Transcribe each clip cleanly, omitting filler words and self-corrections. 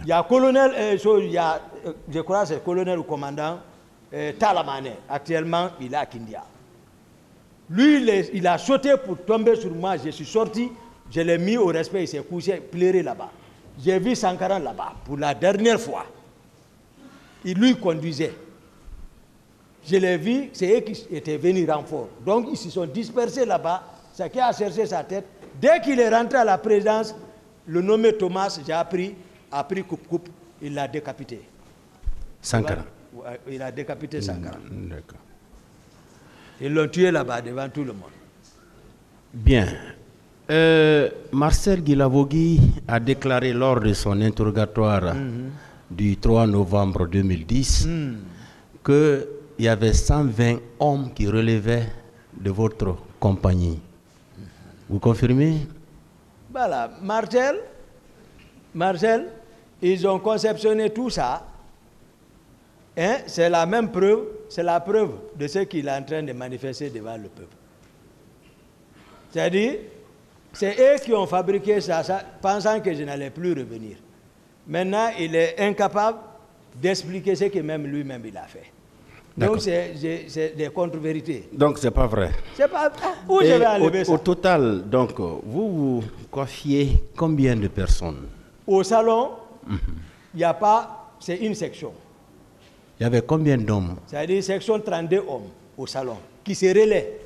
Il y a colonel, je crois que c'est colonel ou commandant Talamane. Actuellement, il est à Kindia. Lui, il a sauté pour tomber sur moi. Je suis sorti, je l'ai mis au respect, il s'est couché, pleuré là-bas. J'ai vu Sankara là-bas pour la dernière fois. Il lui conduisait. Je l'ai vu, c'est eux qui étaient venus renfort. Donc, ils se sont dispersés là-bas. Ce qui a cherché sa tête. Dès qu'il est rentré à la présidence, le nommé Thomas, j'ai appris, a pris coupe-coupe, il l'a décapité. Sankara. Il a décapité Sankara. D'accord. Ils l'ont tué là-bas devant tout le monde. Bien. Marcel Guilavogui a déclaré lors de son interrogatoire du 3 novembre 2010 qu'il y avait 120 hommes qui relevaient de votre compagnie. Vous confirmez? Voilà. Marcel, ils ont conceptionné tout ça. Hein? C'est la même preuve, c'est la preuve de ce qu'il est en train de manifester devant le peuple. C'est-à-dire, c'est eux qui ont fabriqué ça, pensant que je n'allais plus revenir. Maintenant, il est incapable d'expliquer ce que même lui-même il a fait. Donc, c'est des contre-vérités. Donc, ce n'est pas vrai. C'est pas... Où je vais enlever ça? Au total, donc, vous confiez combien de personnes? Au salon, il n'y a pas... C'est une section. Il y avait combien d'hommes? C'est-à-dire section 32 hommes au salon, qui se relaient.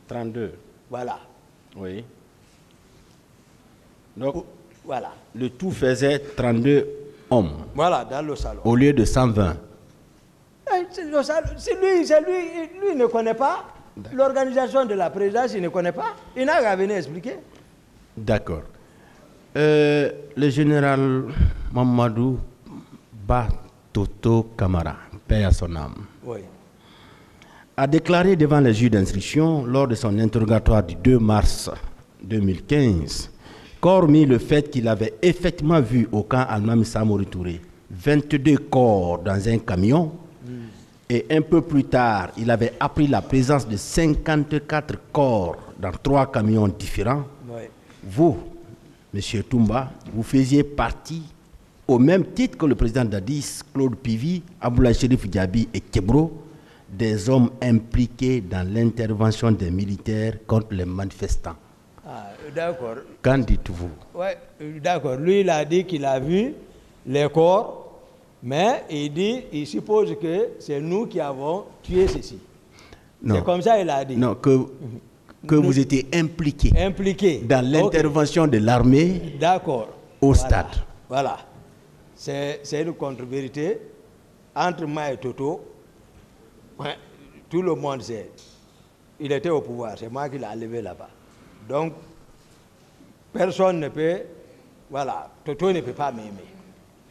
32. Voilà. Oui. Donc, voilà. Le tout faisait 32 hommes. Voilà, dans le salon. Au lieu de 120. Lui ne connaît pas l'organisation de la présidence, il ne connaît pas. Il n'a qu'à venir expliquer. D'accord. Le général Mamadou Batoto Kamara, paix à son âme, oui, a déclaré devant les juges d'instruction lors de son interrogatoire du 2 mars 2015 qu'hormis le fait qu'il avait effectivement vu au camp Almami Samori Touré 22 corps dans un camion, et un peu plus tard, il avait appris la présence de 54 corps dans 3 camions différents. oui. Vous, M. Toumba, vous faisiez partie, au même titre que le président d'Addis, Claude Pivi, Aboulaye Chérif Diaby et Kebro, des hommes impliqués dans l'intervention des militaires contre les manifestants. Ah, d'accord. Qu'en dites-vous? Oui, d'accord. Lui, il a dit qu'il a vu les corps, mais il suppose que c'est nous qui avons tué ceci. C'est comme ça qu'il a dit. Non, que vous étiez impliqué dans l'intervention de l'armée au stade. Voilà. C'est une contre-vérité entre moi et Toto. Ouais, tout le monde sait. Il était au pouvoir, c'est moi qui l'ai enlevé là-bas. Donc, personne ne peut... Voilà, Toto ne peut pas m'aimer.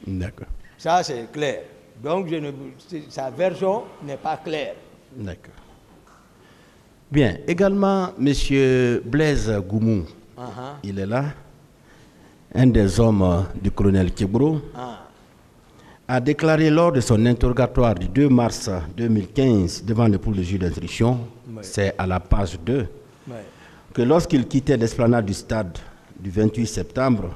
D'accord. Ça, c'est clair. Donc, sa version n'est pas claire. D'accord. Bien. Également, M. Blaise Goumou, il est là, un des hommes du colonel Kebro, a déclaré lors de son interrogatoire du 2 mars 2015 devant le pôle de juge d'instruction, c'est à la page 2, que lorsqu'il quittait l'esplanade du stade du 28 septembre,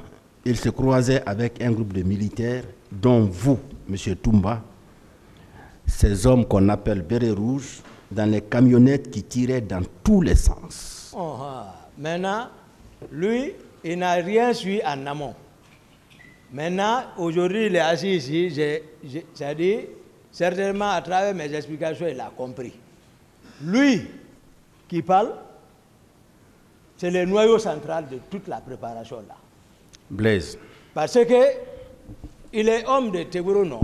il se croisait avec un groupe de militaires, dont vous, M. Toumba, ces hommes qu'on appelle bérets rouges, dans les camionnettes qui tiraient dans tous les sens. Maintenant, lui, il n'a rien su en amont. Maintenant, aujourd'hui, il est assis ici, c'est-à-dire, certainement à travers mes explications, il a compris. Lui qui parle, c'est le noyau central de toute la préparation là. Blaise. Parce que il est homme de Tegboro, non?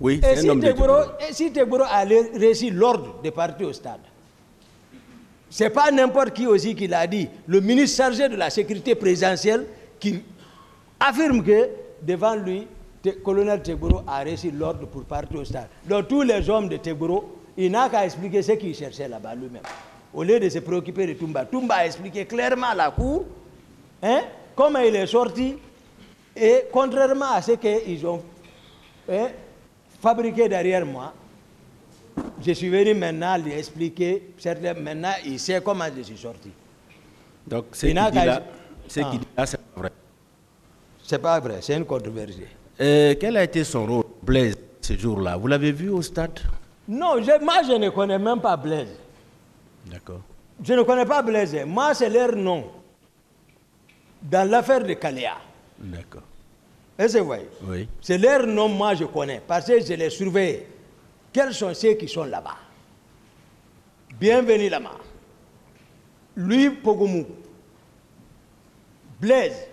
Oui, c'est un homme de Tegboro. Et si Tegboro a réussi l'ordre de partir au stade, c'est pas n'importe qui aussi qui l'a dit. Le ministre chargé de la sécurité présidentielle qui affirme que devant lui, le colonel Tegboro a réussi l'ordre pour partir au stade. Donc tous les hommes de Tegboro, il n'a qu'à expliquer ce qu'il cherchait là-bas lui-même. Au lieu de se préoccuper de Toumba. Toumba a expliqué clairement à la cour comment il est sorti. Et contrairement à ce qu'ils ont fabriqué derrière moi, je suis venu maintenant lui expliquer. Maintenant, il sait comment je suis sorti. Donc, ce qu'il dit là, c'est pas vrai. C'est pas vrai, c'est une contre-vérité. Quel a été son rôle, Blaise, ce jour-là? Vous l'avez vu au stade? Non, moi je ne connais même pas Blaise. D'accord. Je ne connais pas Blaise. Moi, c'est leur nom. Dans l'affaire de Kaléa. D'accord. Est-ce que vous voyez? Oui. C'est leur nom, moi je connais. Parce que je les surveille. Quels sont ceux qui sont là-bas? Bienvenue là-bas. Lui, Pogomou. Blaise.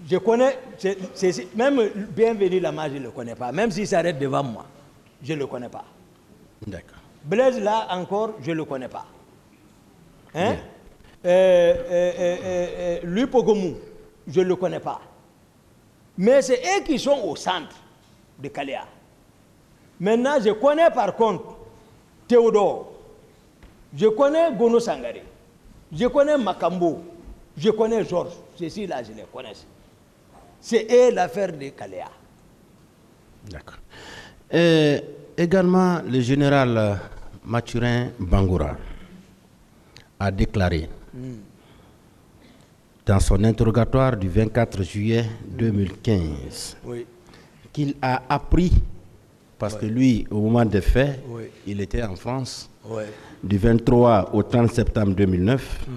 Je connais, même Bienvenue là-bas, je ne le connais pas. Même s'il s'arrête devant moi, je ne le connais pas. D'accord. Blaise là encore, je ne le connais pas. Hein? Lui, Pogomou, je ne le connais pas. Mais c'est eux qui sont au centre de Kaléa. Maintenant, je connais par contre Théodore. Je connais Gono Sangaré. Je connais Makambo. Je connais Georges. Ceci-là, je les connais. C'est eux l'affaire de Kaléa. D'accord. Également, le général Mathurin Bangoura a déclaré dans son interrogatoire du 24 juillet 2015 qu'il a appris, parce que lui, au moment des faits, il était en France, du 23 au 30 septembre 2009,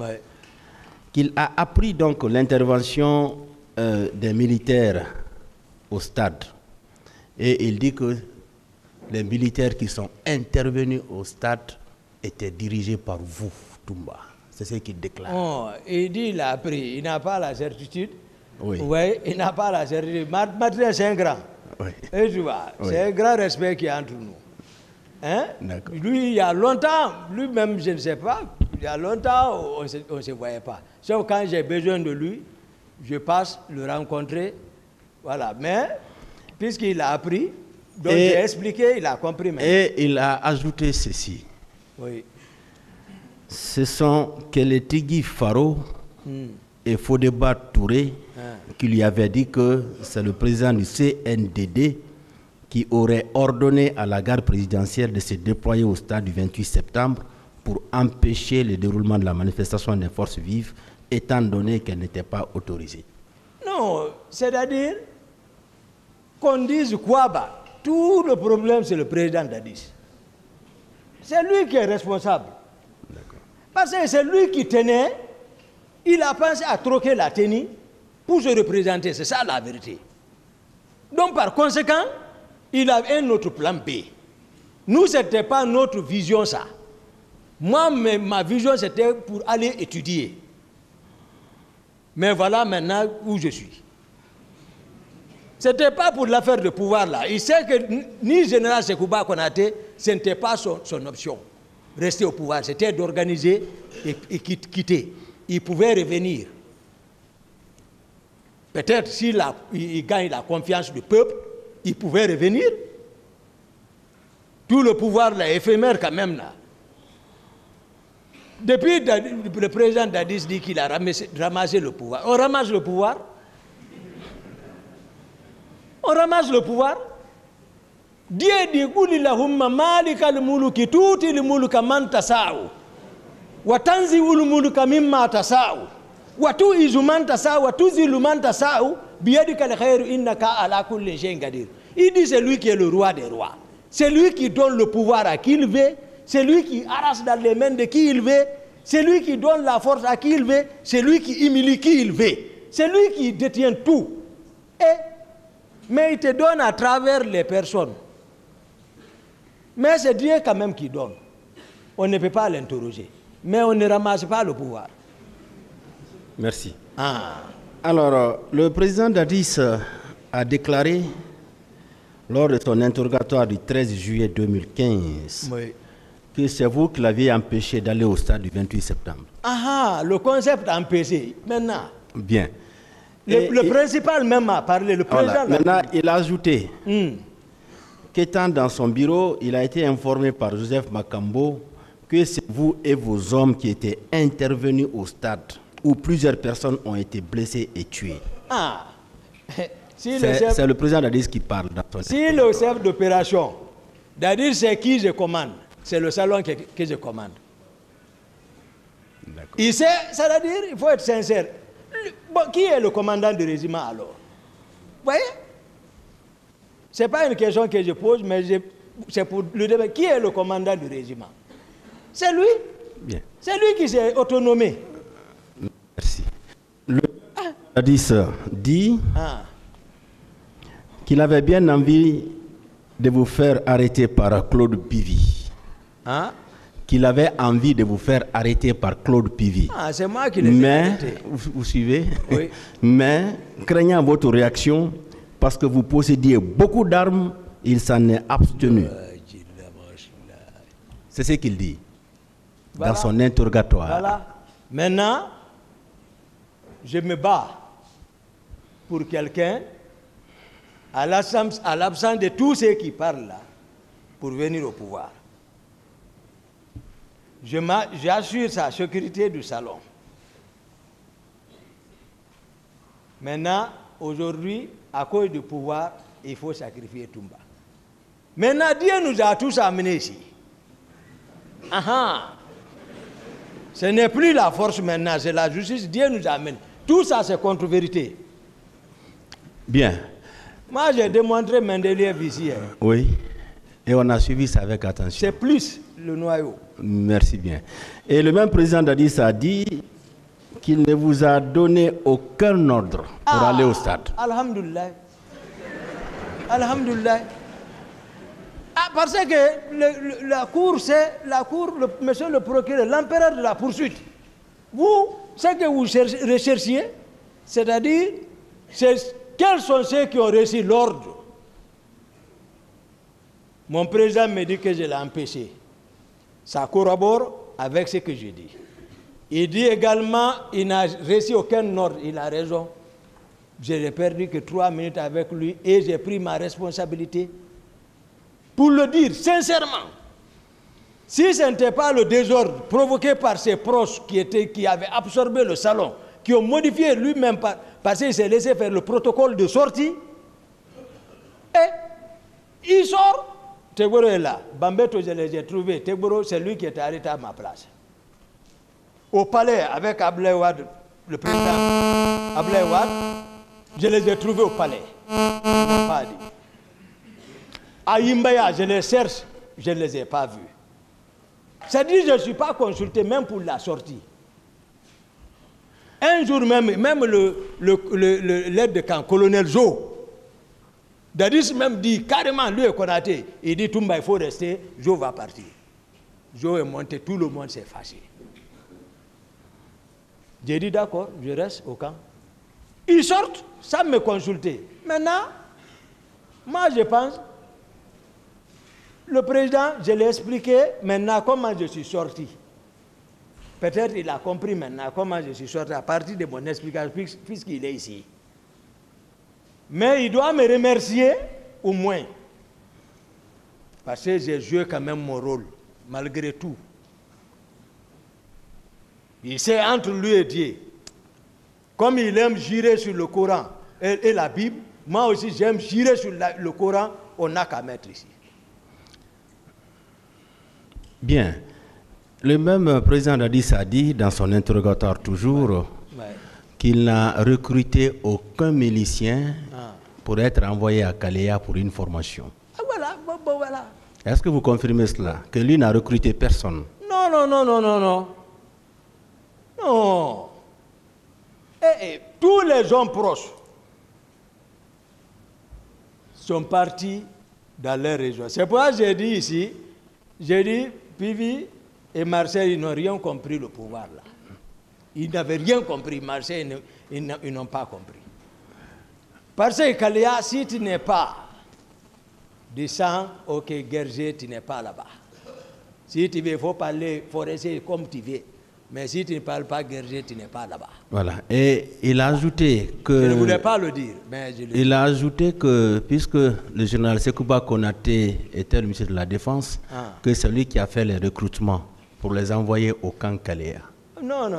qu'il a appris donc l'intervention des militaires au stade. Et il dit que les militaires qui sont intervenus au stade étaient dirigés par vous, Toumba. C'est ce qu'il déclare. Oh, il dit qu'il a appris, il n'a pas la certitude. Oui. Oui, il n'a pas la certitude. Mathurin, c'est un grand. Oui. Et tu vois, c'est un grand respect qui est entre nous. Hein? Lui, il y a longtemps, lui-même, je ne sais pas, il y a longtemps, on ne se voyait pas. Sauf quand j'ai besoin de lui, je passe le rencontrer. Voilà. Mais, puisqu'il a appris, donc j'ai expliqué, il a compris maintenant. Et il a ajouté ceci. Oui. Ce sont Kélétigui Faro et Fodeba Touré qui lui avaient dit que c'est le président du CNDD qui aurait ordonné à la garde présidentielle de se déployer au stade du 28 septembre pour empêcher le déroulement de la manifestation des forces vives, étant donné qu'elle n'était pas autorisée. Non, c'est-à-dire qu'on dise quoi, bah, tout le problème c'est le président Dadis. C'est lui qui est responsable. Parce que c'est lui qui tenait, il a pensé à troquer la tenue pour se représenter, c'est ça la vérité. Donc par conséquent, il avait un autre plan B. Nous, ce n'était pas notre vision ça. Moi, ma vision c'était pour aller étudier. Mais voilà maintenant où je suis. Ce n'était pas pour l'affaire de pouvoir là. Il sait que ni le général Sekouba Konaté, ce n'était pas son option. Rester au pouvoir, c'était d'organiser et quitter. Il pouvait revenir. Peut-être s'il gagne la confiance du peuple, il pouvait revenir. Tout le pouvoir là, éphémère quand même là. Depuis le président Dadis dit qu'il a ramassé le pouvoir. On ramasse le pouvoir. On ramasse le pouvoir. Dieu dit Qulillahumma malikal muluki tuti al mulka man tasau wa tanzi'ul mulka mimma tasau wa tu'izu man tasau wa tuzilu man tasau biyadikal khairu innaka ala kulli shay'in qadir. Il dit c'est lui qui est le roi des rois. C'est lui qui donne le pouvoir à qui il veut, c'est lui qui arrache dans les mains de qui il veut, c'est lui qui donne la force à qui il veut, c'est lui qui humilie qui il veut. C'est lui qui détient tout. Mais il te donne à travers les personnes. Mais c'est Dieu quand même qui donne. On ne peut pas l'interroger. Mais on ne ramasse pas le pouvoir. Merci. Alors, le président Dadis a déclaré, lors de son interrogatoire du 13 juillet 2015, que c'est vous qui l'aviez empêché d'aller au stade du 28 septembre. Le concept empêché. Maintenant. Bien. Le principal même a parlé, le président. Maintenant, il a ajouté qu'étant dans son bureau, il a été informé par Joseph Makambo que c'est vous et vos hommes qui étaient intervenus au stade où plusieurs personnes ont été blessées et tuées. C'est le président Dadis qui parle dans son Si le chef d'opération, Dadis c'est qui je commande, c'est le salon que je commande. Il sait, c'est-à-dire, il faut être sincère. Qui est le commandant du régiment alors? Vous voyez? Ce n'est pas une question que je pose, mais c'est pour le débat. Qui est le commandant du régiment? C'est lui. Bien. C'est lui qui s'est autonomé. Merci. Le hadith dit qu'il avait bien envie de vous faire arrêter par Claude Pivy. Qu'il avait envie de vous faire arrêter par Claude Pivy. C'est moi qui l'ai arrêté. Vous suivez? Oui. Mais, craignant votre réaction, parce que vous possédiez beaucoup d'armes, il s'en est abstenu. C'est ce qu'il dit dans son interrogatoire. Voilà. Maintenant, je me bats pour quelqu'un, à l'absence de tous ceux qui parlent là, pour venir au pouvoir. J'assure sa sécurité du salon. Maintenant, aujourd'hui, à cause du pouvoir, il faut sacrifier Toumba. Maintenant, Dieu nous a tous amenés ici. Ce n'est plus la force maintenant, c'est la justice. Dieu nous amène. Tout ça, c'est contre-vérité. Bien. Moi, j'ai démontré Mendeleev ici. Oui. Et on a suivi ça avec attention. C'est plus le noyau. Merci bien. Et le même président d'Addis a dit qu'il ne vous a donné aucun ordre pour aller au stade. Alhamdulillah. Alhamdulillah. Parce que la cour, c'est monsieur le procureur, l'empereur de la poursuite. Vous, ce que vous recherchiez, c'est-à-dire, quels sont ceux qui ont reçu l'ordre? Mon président me dit que je l'ai empêché. Ça corrobore avec ce que je dis. Il dit également qu'il n'a reçu aucun ordre. Il a raison. Je n'ai perdu que 3 minutes avec lui et j'ai pris ma responsabilité. Pour le dire sincèrement, si ce n'était pas le désordre provoqué par ses proches qui avaient absorbé le salon, qui ont modifié lui-même parce qu'il s'est laissé faire le protocole de sortie, et il sort. Tegboro est là. Bambeto, je les ai trouvés. Tegboro, c'est lui qui était arrêté à ma place. Au palais, avec Ablaye Wade, le président Ablaye Wade, je les ai trouvés au palais. Pas dit. À Yimbaya, je les cherche, je ne les ai pas vus. C'est-à-dire que je ne suis pas consulté même pour la sortie. Un jour même l'aide de camp, colonel Jo, Dadis même dit carrément, lui et Konaté, il dit Toumba, il faut rester, Jo va partir. Jo est monté, tout le monde s'est fâché. J'ai dit d'accord, je reste au camp. Ils sortent sans me consulter. Maintenant, moi je pense, le président, je l'ai expliqué maintenant comment je suis sorti. Peut-être il a compris maintenant comment je suis sorti à partir de mon explication, puisqu'il est ici. Mais il doit me remercier au moins. Parce que j'ai joué quand même mon rôle, malgré tout. Il sait entre lui et Dieu. Comme il aime jurer sur le Coran et la Bible, moi aussi j'aime jurer sur le Coran, on n'a qu'à mettre ici. Bien. Le même président d'Addis a dit dans son interrogatoire toujours qu'il n'a recruté aucun milicien pour être envoyé à Kalea pour une formation. Voilà. Est-ce que vous confirmez cela? Que lui n'a recruté personne? Non. Tous les hommes proches sont partis dans leur région. C'est pourquoi j'ai dit ici, Pivy et Marseille, ils n'ont rien compris le pouvoir là. Ils n'avaient rien compris. Marseille, ils n'ont pas compris. Parce que Kalea, si tu n'es pas du sang, ok, Guerger, tu n'es pas là-bas. Si tu veux, il faut parler forestier comme tu veux. Mais si tu ne parles pas Guerger, tu n'es pas là-bas. Voilà. Et il a ajouté que... Je ne voulais pas le dire, mais je le dis. Il a ajouté que, puisque le général Sekouba Konaté était le ministre de la Défense, que c'est lui qui a fait les recrutements pour les envoyer au camp Kalea. Non.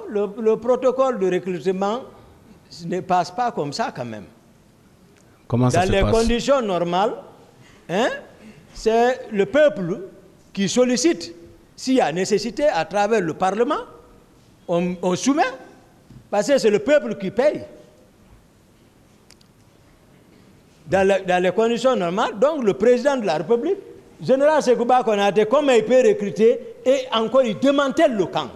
Le protocole de recrutement ne passe pas comme ça quand même. Comment ça se passe? Dans les conditions normales, c'est le peuple qui sollicite. S'il y a nécessité, à travers le Parlement, on soumet. Parce que c'est le peuple qui paye. dans les conditions normales, donc le président de la République, général Sekouba Konaté, comment il peut recruter et encore il démantèle le camp.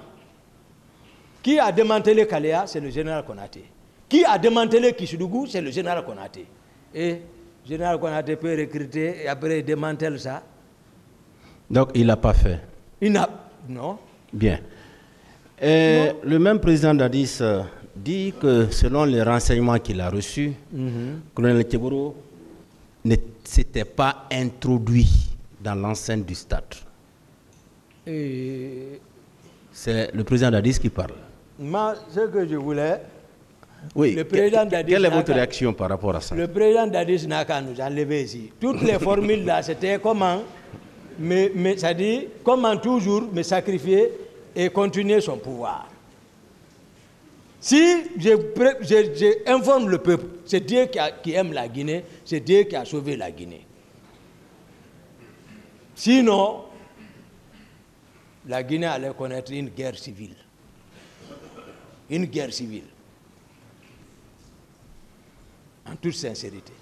Qui a démantelé Kalea? C'est le général Konaté. Qui a démantelé Kishidougou? C'est le général Konaté. Et le général Konaté peut recruter et après il démantèle ça. Donc il n'a pas fait. Il n'a... Non. Bien. Et le même président Dadis dit que selon les renseignements qu'il a reçus, colonel Kegboro ne s'était pas introduit dans l'enceinte du stade. C'est le président Dadis qui parle. Moi, ce que je voulais... Oui, le président Dadis quelle est votre réaction par rapport à ça? Le président Dadis n'a qu'à nous enlever ici. Toutes les formules là, c'était comment, ça dit, comment toujours me sacrifier et continuer son pouvoir. Si j'informe le peuple, c'est Dieu qui aime la Guinée, c'est Dieu qui a sauvé la Guinée. Sinon, la Guinée allait connaître une guerre civile. Une guerre civile. En toute sincérité.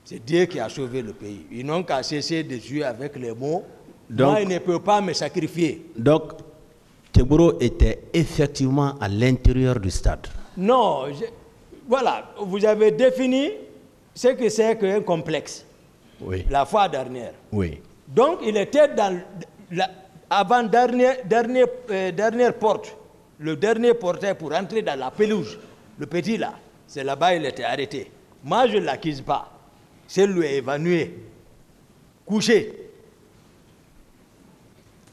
C'est Dieu qui a sauvé le pays. Ils n'ont qu'à cesser de jouer avec les mots. Donc, moi, il ne peut pas me sacrifier. Donc, Kegboro était effectivement à l'intérieur du stade. Non, voilà, vous avez défini ce que c'est qu'un complexe. Oui. La fois dernière. Oui. Donc, il était dans avant-dernière porte. Le dernier portail pour entrer dans la pelouse. Le petit là, c'est là-bas il était arrêté. Moi, je ne l'accuse pas. C'est lui évanoui, couché,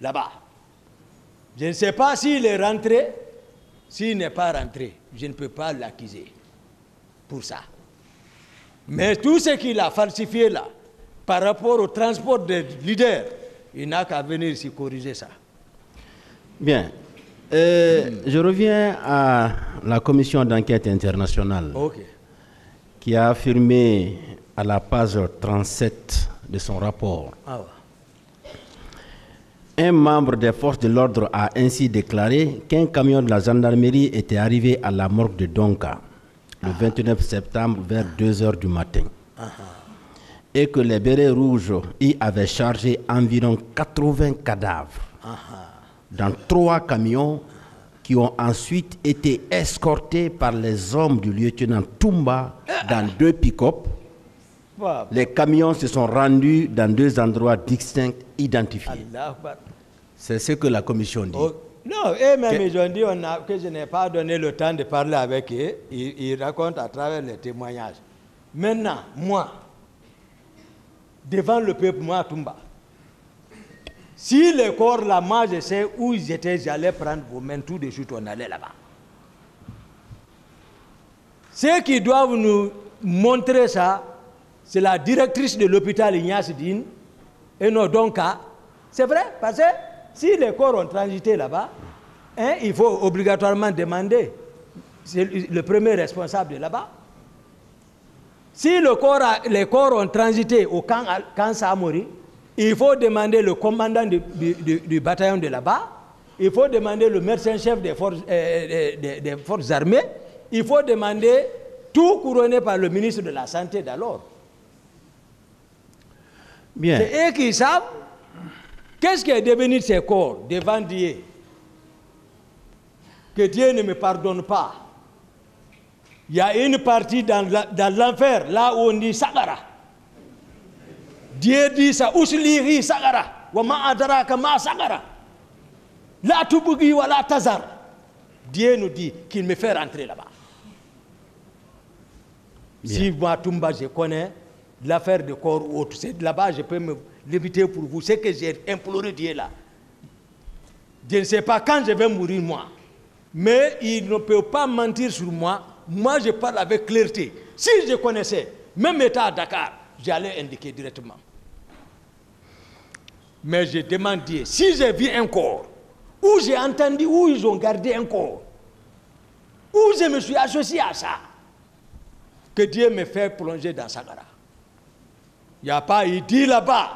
là-bas. Je ne sais pas s'il est rentré, s'il n'est pas rentré. Je ne peux pas l'accuser pour ça. Mais tout ce qu'il a falsifié là, par rapport au transport des leaders, il n'a qu'à venir ici corriger ça. Bien. Je reviens à la commission d'enquête internationale qui a affirmé à la page 37 de son rapport. Un membre des forces de l'ordre a ainsi déclaré qu'un camion de la gendarmerie était arrivé à la morgue de Donka le 29 septembre vers 2 h du matin et que les bérets rouges y avaient chargé environ 80 cadavres dans 3 camions qui ont ensuite été escortés par les hommes du lieutenant Toumba dans 2 pick-up. Les camions se sont rendus dans 2 endroits distincts identifiés. C'est ce que la commission dit. Non, eux-mêmes, ils ont dit que je n'ai pas donné le temps de parler avec eux. Ils racontent à travers les témoignages. Maintenant, moi, devant le peuple, moi, Toumba, si les corps là, moi, je sais où ils étaient, j'allais prendre vos mains tout de suite, on allait là-bas. Ceux qui doivent nous montrer ça, c'est la directrice de l'hôpital Ignace Dine et nos Donka. C'est vrai, parce que si les corps ont transité là-bas, il faut obligatoirement demander. C'est le premier responsable de là-bas. Si les corps ont transité au camp Samori, il faut demander le commandant du bataillon de là-bas, il faut demander le médecin-chef des forces armées, il faut demander tout couronné par le ministre de la Santé d'alors. Bien. C'est eux qui savent qu'est-ce qui est devenu de ces corps devant Dieu. Que Dieu ne me pardonne pas. Il y a une partie dans l'enfer, là où on dit Sagara. Dieu dit ça, Usliri Sagara, wa ma adraka ma Sagara. La tubugi wa la tazar. Dieu nous dit qu'il me fait rentrer là-bas. Si moi, Toumba, je connais l'affaire de corps ou autre, c'est là-bas je peux me l'éviter pour vous. C'est que j'ai imploré Dieu là. Je ne sais pas quand je vais mourir moi. Mais il ne peut pas mentir sur moi. Moi, je parle avec clarté. Si je connaissais, même état à Dakar, j'allais indiquer directement. Mais je demande Dieu, si j'ai vu un corps, où j'ai entendu, où ils ont gardé un corps, où je me suis associé à ça, que Dieu me fait plonger dans Sagara. Il n'y a pas, il dit là-bas,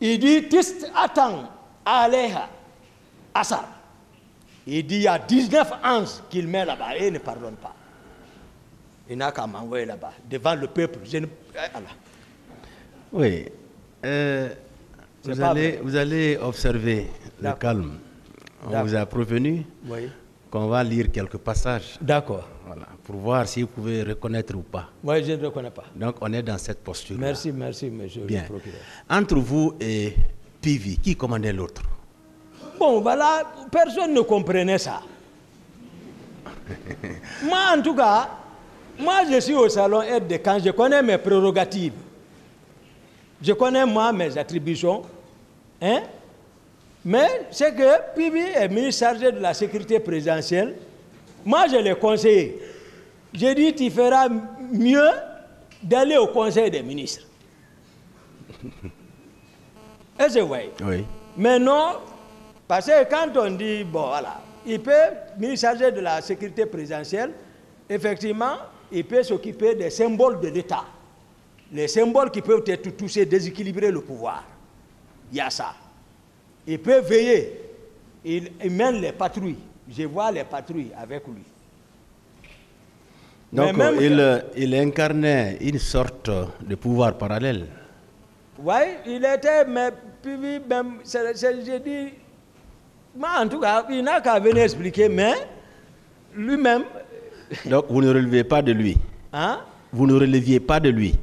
il dit, Tist attend Aleha Assar. Il dit, il y a 19 anges qu'il met là-bas et il ne pardonne pas. Il n'a qu'à m'envoyer là-bas, devant le peuple. Voilà. Oui. Vous allez observer le calme. On vous a prévenu qu'on va lire quelques passages. D'accord. Voilà, pour voir si vous pouvez reconnaître ou pas. Oui, je ne reconnais pas. Donc, on est dans cette posture. Merci, merci, monsieur le procureur. Entre vous et Pivi, qui commandait l'autre? Bon, voilà, personne ne comprenait ça. Moi, en tout cas, moi, je suis au salon aide de camp, je connais mes prérogatives. Je connais, moi, mes attributions. Hein? Mais c'est que Pivi est ministre chargé de la sécurité présidentielle. Moi, je l'ai conseillé. J'ai dit, tu feras mieux d'aller au conseil des ministres. Et c'est vrai. Oui. Mais non, parce que quand on dit, bon, voilà, il peut, ministre chargé de la sécurité présidentielle, effectivement, il peut s'occuper des symboles de l'État. Les symboles qui peuvent être touchés, déséquilibrer le pouvoir. Il y a ça. Il peut veiller. Il mène les patrouilles. Je vois les patrouilles avec lui. Donc, il incarnait une sorte de pouvoir parallèle. Oui, il était, mais puis même, j'ai dit, moi en tout cas, il n'a qu'à venir expliquer, mais lui-même... Donc, vous ne relevez pas de lui? Hein? Vous ne releviez pas de lui?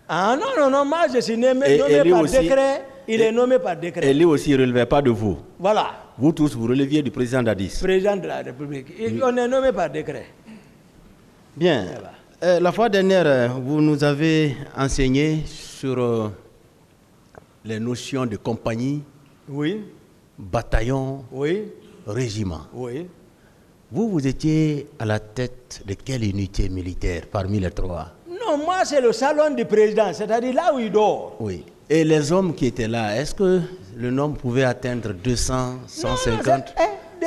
Ah non, moi je suis nommé par décret, il est nommé par décret. Et lui aussi, il ne relevait pas de vous? Voilà. Vous tous, vous releviez du président Dadis? Président de la République. On est nommé par décret. Bien. La fois dernière, vous nous avez enseigné sur les notions de compagnie, oui, bataillon, oui, régiment. Oui. Vous étiez à la tête de quelle unité militaire parmi les trois? Non, moi c'est le salon du président, c'est-à-dire là où il dort. Oui. Et les hommes qui étaient là, est-ce que le nombre pouvait atteindre 200, 150?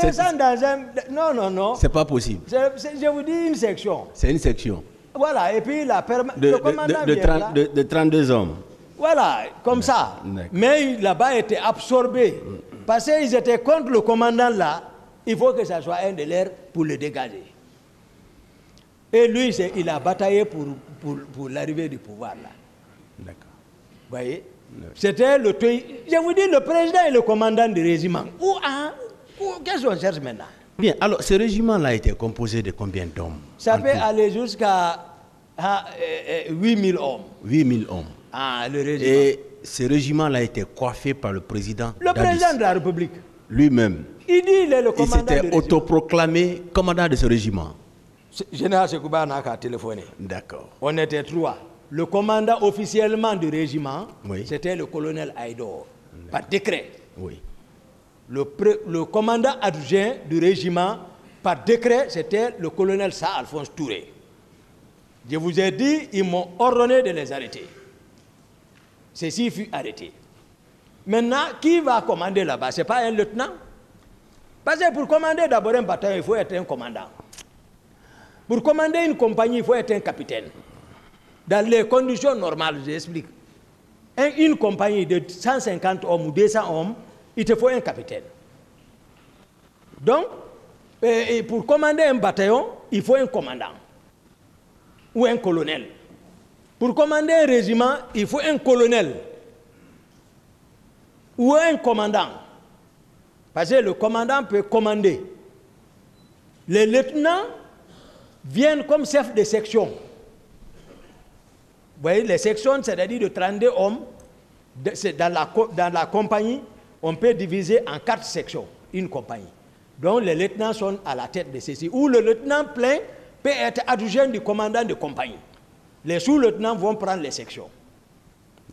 200 dans un... Non. C'est pas possible. Je vous dis une section. C'est une section. Voilà, et puis le commandant de 32 hommes. Voilà, comme ça. Mais là-bas était absorbé. Parce qu'ils étaient contre le commandant là. Il faut que ça soit un de leurs pour le dégager. Et lui, il a bataillé pour l'arrivée du pouvoir là. D'accord. Vous voyez? C'était le... Je vous dis, le président et le commandant du régiment. Qu'est-ce qu'on cherche maintenant? Bien, alors ce régiment-là était composé de combien d'hommes? Ça peut aller jusqu'à 8000 hommes. 8000 hommes. Ah, le régiment. Et ce régiment-là était coiffé par le président Le président de la République. Lui-même. Il dit il est le commandant du régiment. Il s'était autoproclamé commandant de ce régiment. Général Sekouba n'a qu'à téléphoner. D'accord. On était trois. Le commandant officiellement du régiment, oui, c'était le colonel Aïdor, par décret. Oui. Le commandant adjoint du régiment, par décret, c'était le colonel Sa Alphonse Touré. Je vous ai dit, ils m'ont ordonné de les arrêter. Ceci fut arrêté. Maintenant, qui va commander là-bas? Ce n'est pas un lieutenant. Parce que pour commander d'abord un bataillon, il faut être un commandant. Pour commander une compagnie, il faut être un capitaine. Dans les conditions normales, j'explique. Une compagnie de 150 hommes ou 200 hommes, il te faut un capitaine. Donc, pour commander un bataillon, il faut un commandant. Ou un colonel. Pour commander un régiment, il faut un colonel. Ou un commandant. Parce que le commandant peut commander. Les lieutenants viennent comme chef de section. Vous voyez, les sections, c'est-à-dire de 32 hommes, dans la compagnie, on peut diviser en 4 sections, une compagnie. Donc les lieutenants sont à la tête de ceci. Ou le lieutenant plein peut être adjoint du commandant de compagnie. Les sous-lieutenants vont prendre les sections.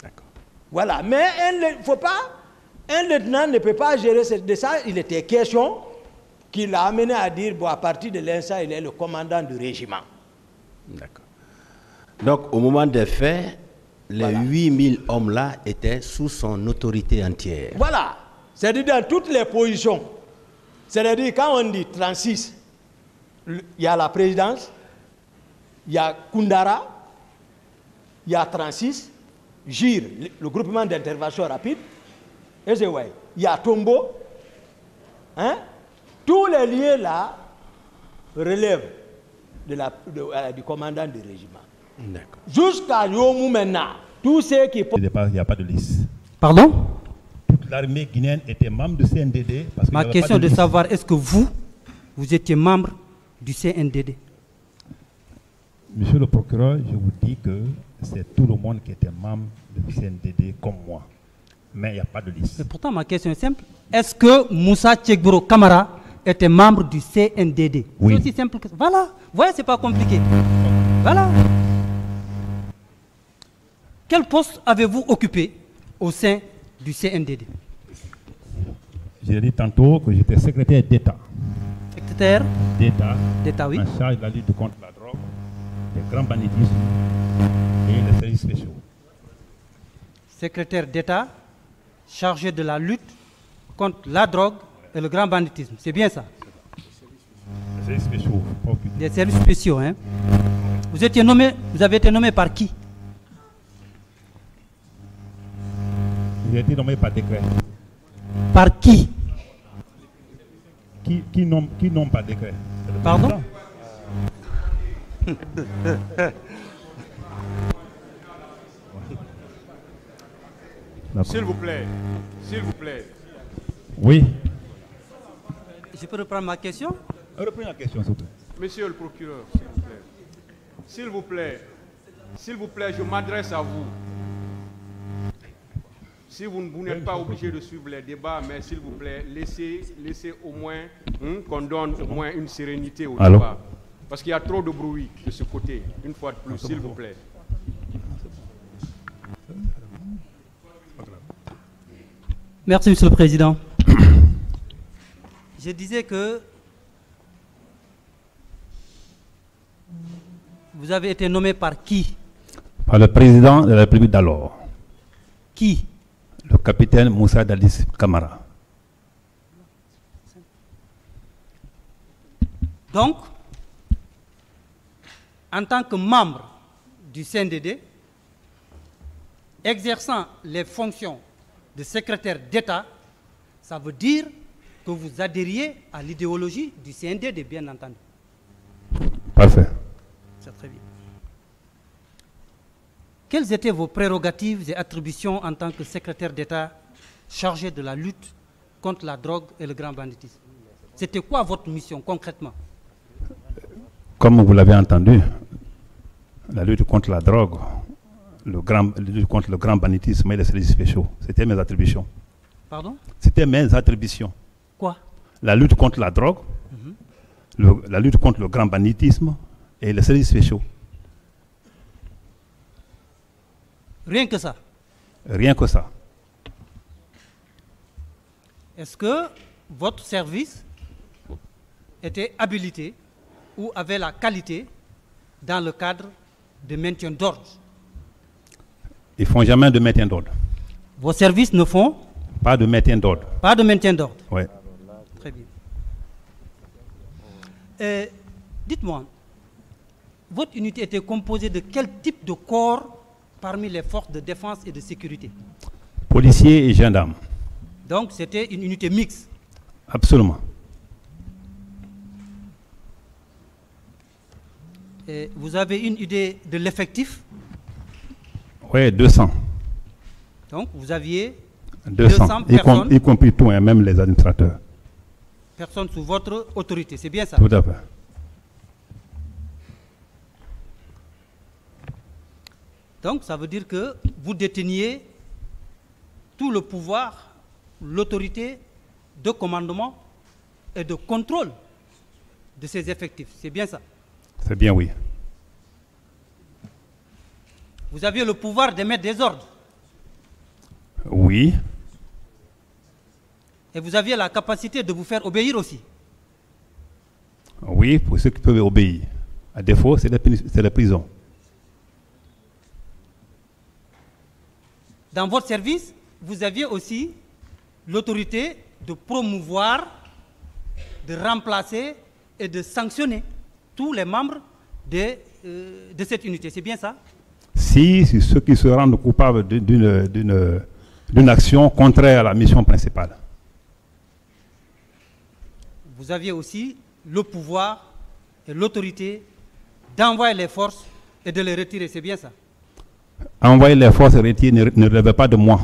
D'accord. Voilà. Mais un lieutenant ne peut pas gérer de ça. Il était question qui l'a amené à dire, bon, à partir de l'instant, il est le commandant du régiment. D'accord. Donc, au moment des faits, les 8000 hommes-là étaient sous son autorité entière. Voilà. C'est-à-dire dans toutes les positions. C'est-à-dire quand on dit 36, il y a la présidence, il y a Koundara, il y a 36, GIR, le groupement d'intervention rapide, et c'est ouais, il y a Tombo, hein? Tous les lieux là relèvent du commandant du régiment. D'accord. Jusqu'à Yomou maintenant, tous ceux qui... Au départ, il n'y a pas de liste. Pardon? Toute l'armée guinéenne était membre du CNDD. Parce qu'il Ma n'y avait question pas de est de liste. savoir, est-ce que vous étiez membre du CNDD? Monsieur le procureur, je vous dis que c'est tout le monde qui était membre du CNDD comme moi. Mais il n'y a pas de liste. Mais pourtant, ma question est simple. Est-ce que Moussa Tchekbro Kamara était membre du CNDD? Oui. C'est aussi simple que ça. Voilà. Vous voyez, c'est pas compliqué. Voilà. Quel poste avez-vous occupé au sein du CNDD? J'ai dit tantôt que j'étais secrétaire d'État. Secrétaire D'État, oui. en charge de la lutte contre la drogue, les grands banditismes et les services spéciaux. Secrétaire d'État chargé de la lutte contre la drogue et le grand banditisme. C'est bien ça? Les services spéciaux. Des services spéciaux, hein? Vous avez été nommé par qui? J'ai été nommé par décret. Par qui? Qui nomme par décret? C'est le Pardon? président. S'il vous plaît, s'il vous plaît. Oui. Je peux reprendre ma question? Reprenez la question, s'il vous plaît. Monsieur le procureur, s'il vous plaît, je m'adresse à vous. Si vous n'êtes pas obligé de suivre les débats, mais s'il vous plaît, laissez au moins qu'on donne au moins une sérénité au débat. Parce qu'il y a trop de bruit de ce côté, une fois de plus, s'il vous plaît. Merci, Monsieur le Président. Je disais que vous avez été nommé par qui? Par le président de la République d'alors. Qui? Le capitaine Moussa Dadis Kamara. Donc, en tant que membre du CNDD, exerçant les fonctions de secrétaire d'État, ça veut dire que vous adhériez à l'idéologie du CNDD, bien entendu. Parfait. C'est très bien. Quelles étaient vos prérogatives et attributions en tant que secrétaire d'État chargé de la lutte contre la drogue et le grand banditisme? C'était quoi votre mission concrètement? Comme vous l'avez entendu, la lutte contre la drogue, la lutte contre le grand banditisme et les services spéciaux, c'était mes attributions. Pardon? C'était mes attributions. Quoi? La lutte contre la drogue, la lutte contre le grand banditisme et les services spéciaux. Rien que ça? Rien que ça. Est-ce que votre service était habilité ou avait la qualité dans le cadre de maintien d'ordre? Ils ne font jamais de maintien d'ordre. Vos services ne font pas de maintien d'ordre. Pas de maintien d'ordre. Oui. Très bien. Dites-moi, votre unité était composée de quel type de corps parmi les forces de défense et de sécurité? Policiers et gendarmes. Donc c'était une unité mixte? Absolument. Et vous avez une idée de l'effectif? Oui, 200. Donc vous aviez 200 personnes, y compris tout, hein, même les administrateurs. Personnes sous votre autorité, c'est bien ça? Tout à fait. Donc ça veut dire que vous déteniez tout le pouvoir, l'autorité de commandement et de contrôle de ces effectifs, c'est bien ça? C'est bien, oui. Vous aviez le pouvoir d'émettre des ordres? Oui. Et vous aviez la capacité de vous faire obéir aussi? Oui, pour ceux qui peuvent obéir. À défaut, c'est la prison. Dans votre service, vous aviez aussi l'autorité de promouvoir, de remplacer et de sanctionner tous les membres de cette unité, c'est bien ça? Si ceux qui se rendent coupables d'une action contraire à la mission principale. Vous aviez aussi le pouvoir et l'autorité d'envoyer les forces et de les retirer, c'est bien ça? Envoyer les forces et retirer ne relève pas de moi.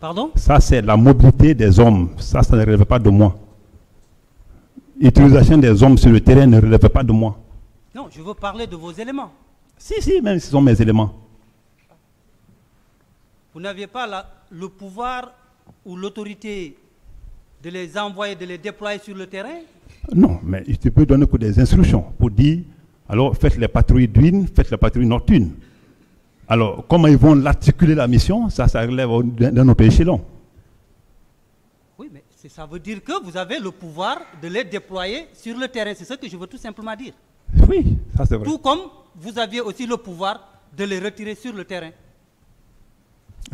Pardon? Ça, c'est la mobilité des hommes. Ça ne relève pas de moi. L'utilisation des hommes sur le terrain ne relève pas de moi. Non, je veux parler de vos éléments. Si, même si ce sont mes éléments. Vous n'aviez pas le pouvoir ou l'autorité de les envoyer, de les déployer sur le terrain? Non, mais tu peux donner que des instructions pour dire, alors faites les patrouilles d'urne, faites les patrouilles nocturnes. Alors, comment ils vont l'articuler la mission, ça relève d'un autre échelon. Oui, mais ça veut dire que vous avez le pouvoir de les déployer sur le terrain. C'est ce que je veux tout simplement dire. Oui, ça c'est vrai. Tout comme vous aviez aussi le pouvoir de les retirer sur le terrain.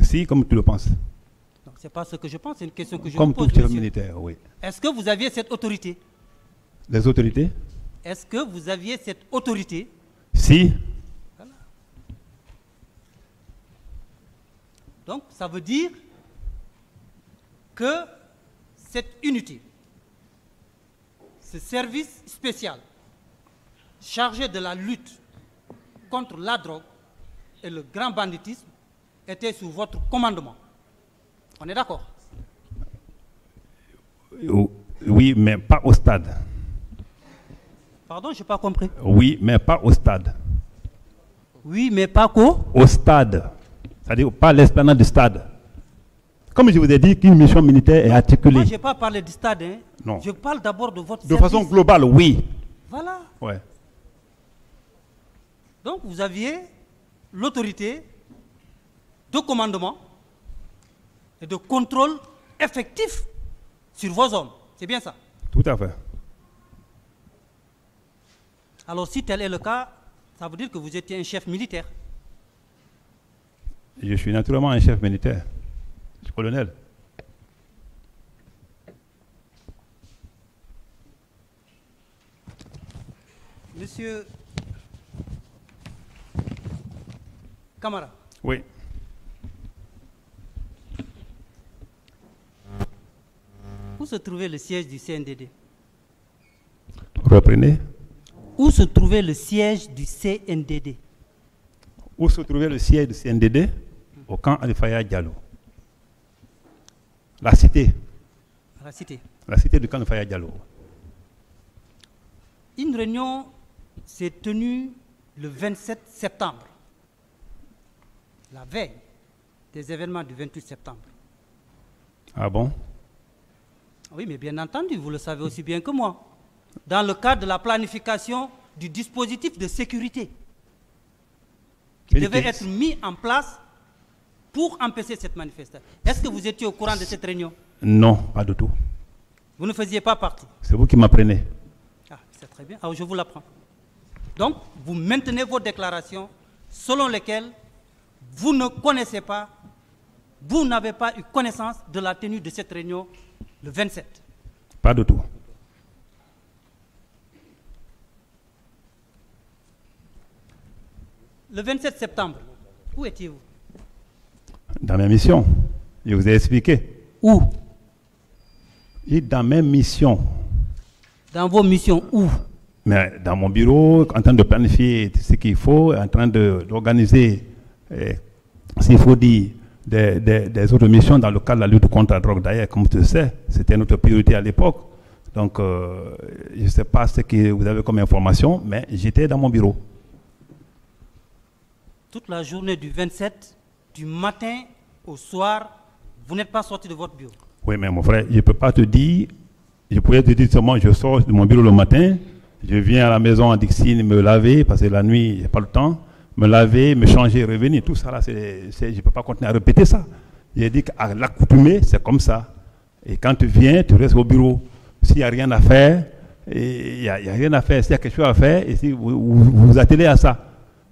Si, comme tu le penses. Donc, ce n'est pas ce que je pense, c'est une question que je Comme vous pose, tout chef monsieur. militaire, oui. Est-ce que vous aviez cette autorité? Les autorités? Est-ce que vous aviez cette autorité? Si. Voilà. Donc, ça veut dire que cette unité, ce service spécial chargé de la lutte contre la drogue et le grand banditisme était sous votre commandement. On est d'accord? Oui, mais pas au stade. Pardon, je n'ai pas compris. Oui, mais pas au stade. Oui, mais pas quoi? Au stade. C'est-à-dire pas l'esplanade du stade. Comme je vous ai dit qu'une mission militaire est articulée. Moi, je n'ai pas parlé du stade. Hein. Non. Je parle d'abord de votre De service. façon globale, oui. Voilà. Ouais. Donc, vous aviez l'autorité de commandement et de contrôle effectif sur vos hommes. C'est bien ça? Tout à fait. Alors, si tel est le cas, ça veut dire que vous étiez un chef militaire. Je suis naturellement un chef militaire. Je suis colonel. Monsieur Camara, Oui. où se trouvait le siège du CNDD? Reprenez. Où se trouvait le siège du CNDD? Où se trouvait le siège du CNDD? Au camp Alifaya Diallo. La cité. À la cité. La cité du camp Alifaya Diallo. Une réunion s'est tenue le 27 septembre, la veille des événements du 28 septembre. Ah bon? Oui, mais bien entendu, vous le savez aussi bien que moi. Dans le cadre de la planification du dispositif de sécurité qui devait être mis en place pour empêcher cette manifestation. Est-ce que vous étiez au courant de cette réunion? Non, pas du tout. Vous ne faisiez pas partie? C'est vous qui m'apprenez. Ah, c'est très bien. Alors, je vous l'apprends. Donc, vous maintenez vos déclarations selon lesquelles vous ne connaissez pas, vous n'avez pas eu connaissance de la tenue de cette réunion le 27. Pas du tout. Le 27 septembre, où étiez-vous? Dans mes missions. Je vous ai expliqué. Où? Et dans mes missions. Dans vos missions, où? Mais dans mon bureau, en train de planifier ce qu'il faut, en train d'organiser, s'il faut dire, des autres missions dans le cadre de la lutte contre la drogue. D'ailleurs, comme tu le sais, c'était notre priorité à l'époque. Donc, je ne sais pas ce que vous avez comme information, mais j'étais dans mon bureau. Toute la journée du 27, du matin au soir, vous n'êtes pas sorti de votre bureau. Oui, mais mon frère, je ne peux pas te dire, je pourrais te dire seulement, je sors de mon bureau le matin, je viens à la maison à Dixine me laver, parce que la nuit, je n'ai pas le temps, me laver, me changer, revenir, tout ça là, je ne peux pas continuer à répéter ça. J'ai dit qu'à l'accoutumée, c'est comme ça. Et quand tu viens, tu restes au bureau. S'il n'y a rien à faire, il n'y a rien à faire. S'il y a quelque chose à faire, et si vous attelez à ça.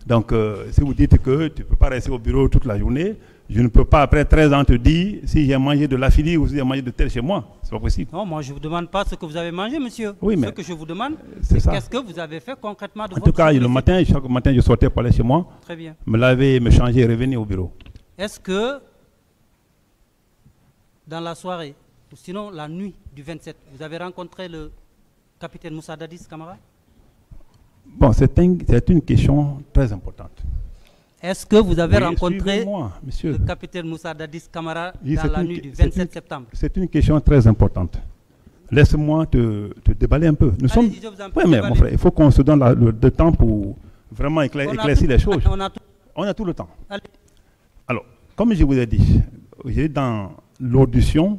Donc, si vous dites que tu ne peux pas rester au bureau toute la journée, je ne peux pas, après 13 ans, te dire si j'ai mangé de l'affilie ou si j'ai mangé de tel chez moi. Ce n'est pas possible. Non, moi, je ne vous demande pas ce que vous avez mangé, monsieur. Oui, mais ce que je vous demande, c'est c'est qu'est-ce que vous avez fait concrètement de En votre tout cas, journée. le matin, chaque matin, je sortais pour aller chez moi, Très bien. me laver, me changer et revenir au bureau. Est-ce que, dans la soirée, ou sinon la nuit du 27, vous avez rencontré le capitaine Moussa Dadis, camarade? Bon, c'est une question très importante. Est-ce que vous avez rencontré suivez-moi, monsieur. le capitaine Moussa Dadis Camara Oui, dans la nuit du 27 septembre? C'est une question très importante. Laisse-moi te déballer un peu. Nous Allez-y, je vous en prie, Oui, mais mon frère, il faut qu'on se donne le temps pour vraiment éclaircir les choses. On a tout le temps. Allez. Alors, comme je vous ai dit, dans l'audition,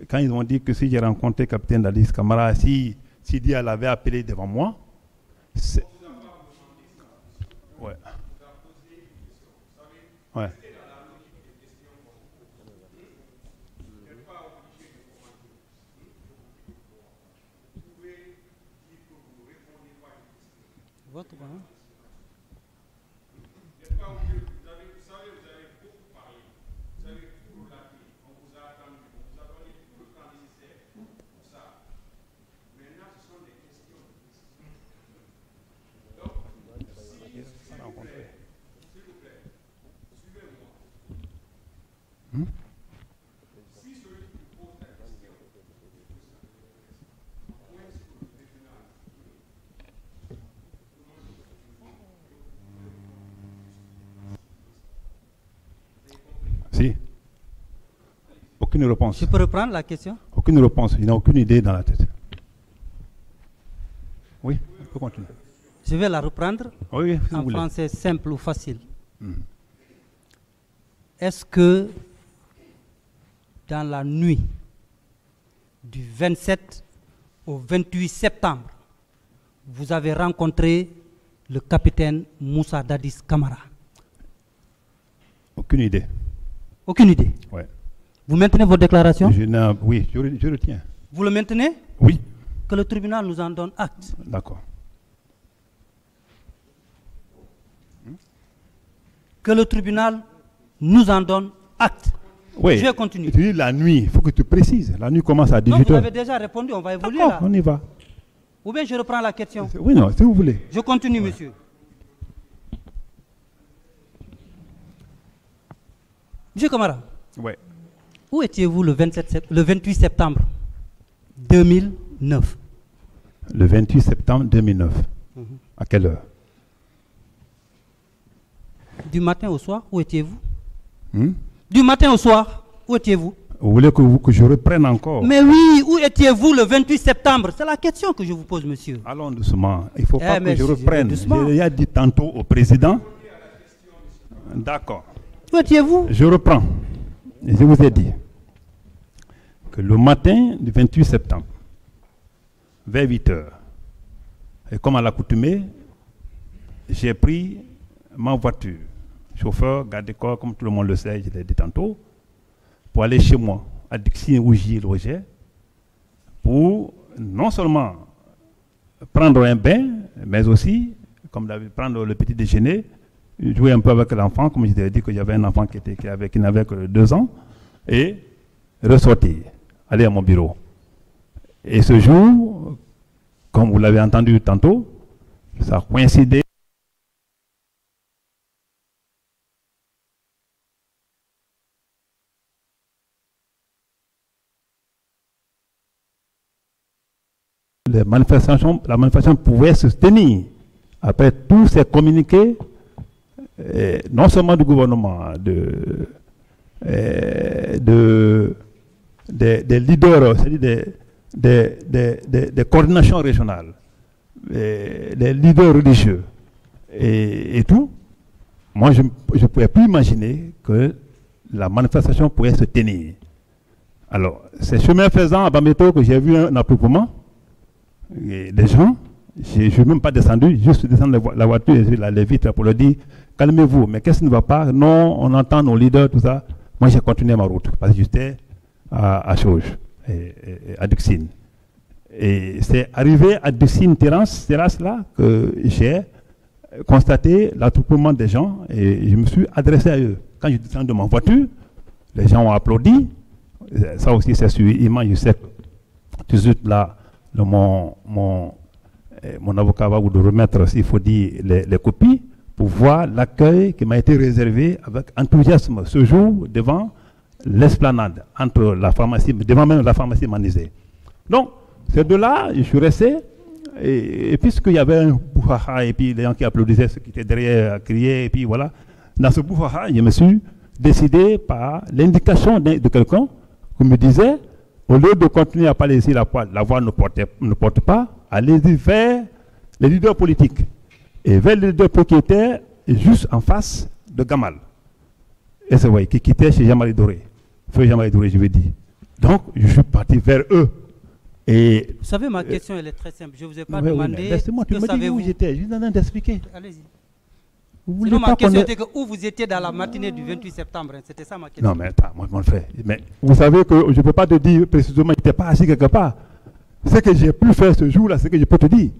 quand ils ont dit que si j'ai rencontré le capitaine Dadis Camara, si Dia l'avait appelé devant moi, c'est... Ouais. Ouais. Votre, hein? Si. Aucune réponse. Je peux reprendre la question? Aucune réponse. Il n'a aucune idée dans la tête. Oui, on peut continuer. Je vais la reprendre Oui, si vous en voulez. français simple ou facile. Est-ce que dans la nuit du 27 au 28 septembre, vous avez rencontré le capitaine Moussa Dadis Camara? Aucune idée. Aucune idée. Ouais. Vous maintenez votre déclaration? Oui, je retiens. Vous le maintenez? Oui. Que le tribunal nous en donne acte. D'accord. Que le tribunal nous en donne acte. Oui. Je vais continuer. Tu dis la nuit, il faut que tu précises. La nuit commence à 18h. Non, vous avez déjà répondu, on va évoluer là. On y va. Ou bien je reprends la question. Oui, non, si vous voulez. Je continue, monsieur. Monsieur Camara, Oui. où étiez-vous le 28 septembre 2009? Le 28 septembre 2009. À quelle heure? Du matin au soir, où étiez-vous? Du matin au soir, où étiez-vous? Vous voulez que je reprenne encore? Mais oui, où étiez-vous le 28 septembre? C'est la question que je vous pose, monsieur. Allons doucement. Il ne faut pas que je reprenne. Doucement. J'ai dit tantôt au président. D'accord. Où étiez-vous? Je reprends. Et je vous ai dit que le matin du 28 septembre, vers 8h, et comme à l'accoutumée, j'ai pris ma voiture, chauffeur, garde-corps, comme tout le monde le sait, je l'ai dit tantôt, pour aller chez moi, à Dixine où j'y logeais, pour non seulement prendre un bain, mais aussi, comme prendre le petit déjeuner, jouer un peu avec l'enfant, comme je t'ai dit que j'avais un enfant qui n'avait que 2 ans, et ressortir, aller à mon bureau. Et ce jour, comme vous l'avez entendu tantôt, ça a coïncidé. La manifestation pouvait se tenir après tous ces communiqués, non seulement du gouvernement, des leaders, c'est-à-dire des coordinations régionales, des leaders religieux et tout. Moi, je ne pouvais plus imaginer que la manifestation pouvait se tenir. Alors, c'est chemin faisant à Bambeto que j'ai vu un attroupement des gens. Je ne suis même pas descendu, juste descendre la voiture et les vitres pour leur dire calmez-vous, mais qu'est-ce qui ne va pas? Non, on entend nos leaders, tout ça. Moi, j'ai continué ma route parce que j'étais à Chauge, à Dixine. Et c'est arrivé à Dixine Terrasse là que j'ai constaté l'attroupement des gens et je me suis adressé à eux. Quand je descends de ma voiture, les gens ont applaudi. Ça aussi, c'est sur image. Je sais que tout de suite là, mon avocat va vous remettre, s'il faut dire, les copies pour voir l'accueil qui m'a été réservé avec enthousiasme ce jour devant l'esplanade, entre la pharmacie, devant même la pharmacie Manizé. Donc, c'est de là, je suis resté Et puisqu'il y avait un bouhaha, et puis les gens qui applaudissaient, ceux qui étaient derrière criaient, et puis voilà. Dans ce bouhaha, je me suis décidé par l'indication de quelqu'un qui me disait, au lieu de continuer à parler ici, la voix ne porte pas, allez-y vers les leaders politiques. Et vers les leaders politiques qui étaient juste en face de Gamal. Et c'est vrai, qui quittait chez Jean-Marie Doré. Feu Jean-Marie Doré, je veux dire. Donc, je suis parti vers eux. Et vous savez, ma question, elle est très simple. Je ne vous ai pas demandé. Laissez-moi, tu me dis où j'étais. Je suis en train d'expliquer. Allez-y. Sinon, ma question était où vous étiez dans la matinée du 28 septembre. C'était ça ma question. Non, mais attends, mon frère. Mais vous savez que je ne peux pas te dire précisément que je n'étais pas assis quelque part. Ce que j'ai pu faire ce jour-là, c'est que je peux te dire.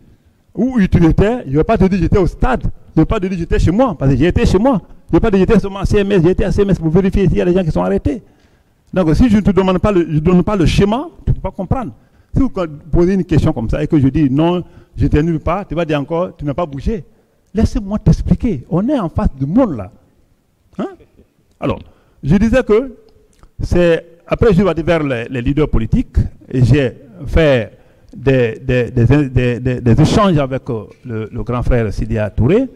Où tu étais, je ne vais pas te dire que j'étais au stade. Je ne vais pas te dire que j'étais chez moi, parce que j'étais chez moi. Je ne vais pas te dire que j'étais seulement à CMS, j'étais à CMS pour vérifier s'il y a des gens qui sont arrêtés. Donc, si je ne te demande pas donne pas le schéma, tu ne peux pas comprendre. Si vous posez une question comme ça et que je dis non, j'étais nulle part, tu vas dire encore, tu n'as pas bougé. Laissez-moi t'expliquer. On est en face du monde là. Hein? Alors, je disais que c'est. Après, je vais aller vers les leaders politiques et j'ai fait des échanges avec le grand frère Sidia Touré.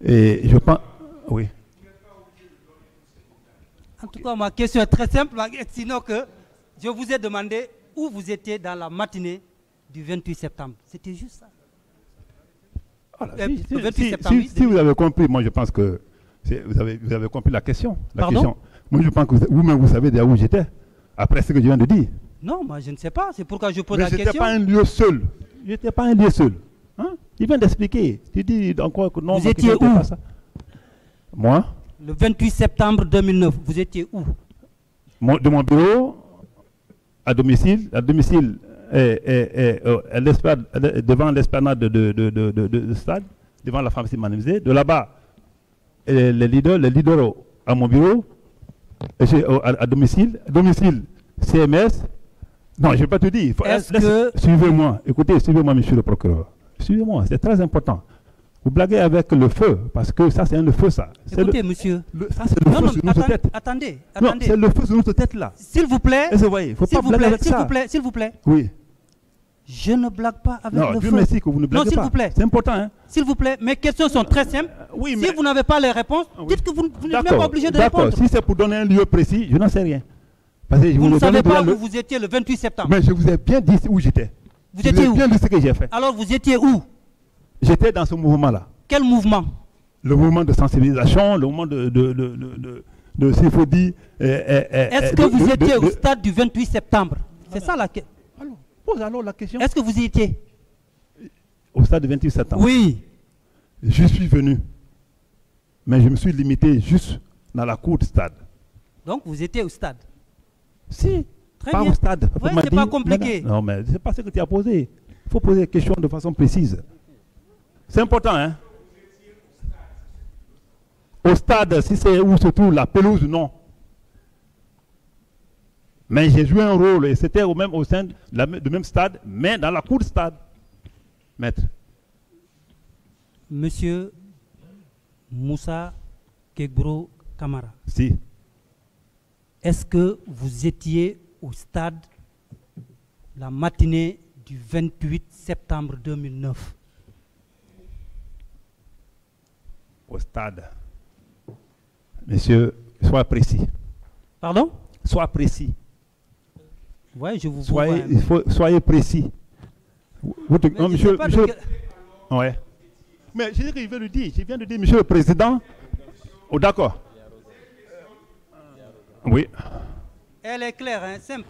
Et je pense. Oui. En tout cas, ma question est très simple, sinon que je vous ai demandé où vous étiez dans la matinée du 28 septembre. C'était juste ça. Voilà, si vous avez compris, moi je pense que vous avez compris la question. Pardon? Moi je pense que vous-même vous savez déjà où j'étais. Après ce que je viens de dire. Non, moi je ne sais pas. C'est pourquoi je pose la question. Mais je n'étais pas un lieu seul. Je n'étais pas un lieu seul. Hein? Il vient d'expliquer. Tu dis encore que non. Vous étiez où? Pas ça. Moi? Le 28 septembre 2009, vous étiez où? De mon bureau à domicile devant l'esplanade de stade, devant la pharmacie manumisée. De là-bas, les leaders à mon bureau, à domicile, CMS. Non, je ne vais pas te dire. Suivez-moi. Écoutez, suivez-moi, monsieur le procureur. Suivez-moi, c'est très important. Vous blaguez avec le feu, parce que ça, c'est un feu, ça. Écoutez, monsieur. Ça, c'est le feu sur notre tête. Attendez. Non, c'est le feu sur notre tête, là. S'il vous plaît. Il faut pas blaguer avec ça. S'il vous plaît. Oui. Je ne blague pas avec le feu. Non, Dieu merci que vous ne blaguez pas. Non, s'il vous plaît. C'est important, hein. S'il vous plaît, mes questions sont très simples. Oui, si vous n'avez pas les réponses, dites que vous n'êtes même pas obligé de répondre. D'accord, si c'est pour donner un lieu précis, je n'en sais rien. Parce que vous ne savez pas où vous étiez le 28 septembre. Mais je vous ai bien dit où j'étais. Vous étiez où? Bien dit ce que j'ai fait. Alors vous étiez où? J'étais dans ce mouvement-là. Quel mouvement? Le mouvement de sensibilisation, le mouvement s'il faut dire... Est-ce que vous étiez au stade du 28 septembre? C'est ça la question. Pose alors la question. Est-ce que vous y étiez? Au stade du 28 septembre? Oui. Je suis venu. Mais je me suis limité juste dans la cour du stade. Donc vous étiez au stade? Si. Très pas bien. au stade. Oui, c'est pas compliqué. Non, mais c'est pas ce que tu as posé. Il faut poser les questions de façon précise. C'est important, hein? Au stade, si c'est où se trouve la pelouse, non. Mais j'ai joué un rôle et c'était au sein du même stade, mais dans la cour du stade. Maître. Monsieur Moussa Kegbro Kamara. Si. Est-ce que vous étiez au stade la matinée du 28 septembre 2009? Au stade. Monsieur, sois précis. Pardon? Sois précis. Oui, je vous soyez précis. Non, monsieur, ouais. Mais je viens de dire, monsieur le président. Oh, d'accord. Oui. Elle est claire, hein, simple.